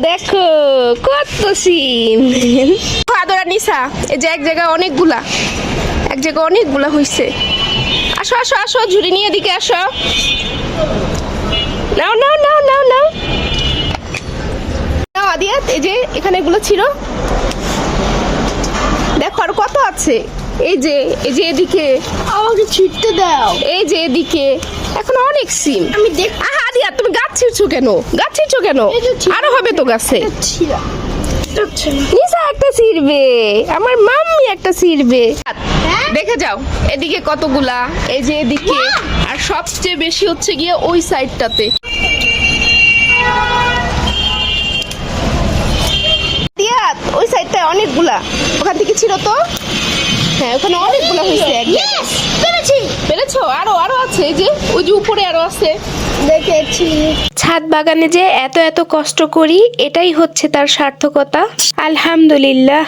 দেখো কত সিম। আদরা নিসা, এই যে এক জায়গায় অনেকগুলা, এক জায়গায় অনেকগুলা হইছে। আসো আসো আসো, ঝুড়ি নিয়ে এদিকে আসো। নাও নাও নাও নাও নাও নাও আদিয়াত, এই যে এখানে এগুলো ছিল, দেখো আর কত আছে। এই যে এদিকে আমাকে ছিটতে দাও। এই যে এদিকে এখন অনেক সিম। আমি দেখ আহা আদিয়াত, তুমি গাছ ছিড়ছো কেন? গাছ ছিড়ছো কেন? এই যে ছিড়া। আরো হবে তো গাছে। ছিড়া নিসা একটা ছিড়বে, আমার মাম্মি একটা ছিড়বে। হ্যাঁ? দেখে যাও এদিকে কতগুলা, এই যে এদিকে, আর সবচেয়ে বেশি হচ্ছে গিয়ে ওই সাইডটাতে। দিয়াত, ওই সাইডটায় অনেকগুলা, ওখান থেকে ছিল তো। হ্যাঁ ওখানে অনেকগুলা হয়েছে এক জায়গায়। পেরেছি পেরেছো? আরো আরো আছে, এই যে ওই যে উপরে আরো আছে। দেখেছি। ছাদ বাগানে যে এত এত কষ্ট করি, এটাই হচ্ছে তার সার্থকতা। আলহামদুলিল্লাহ।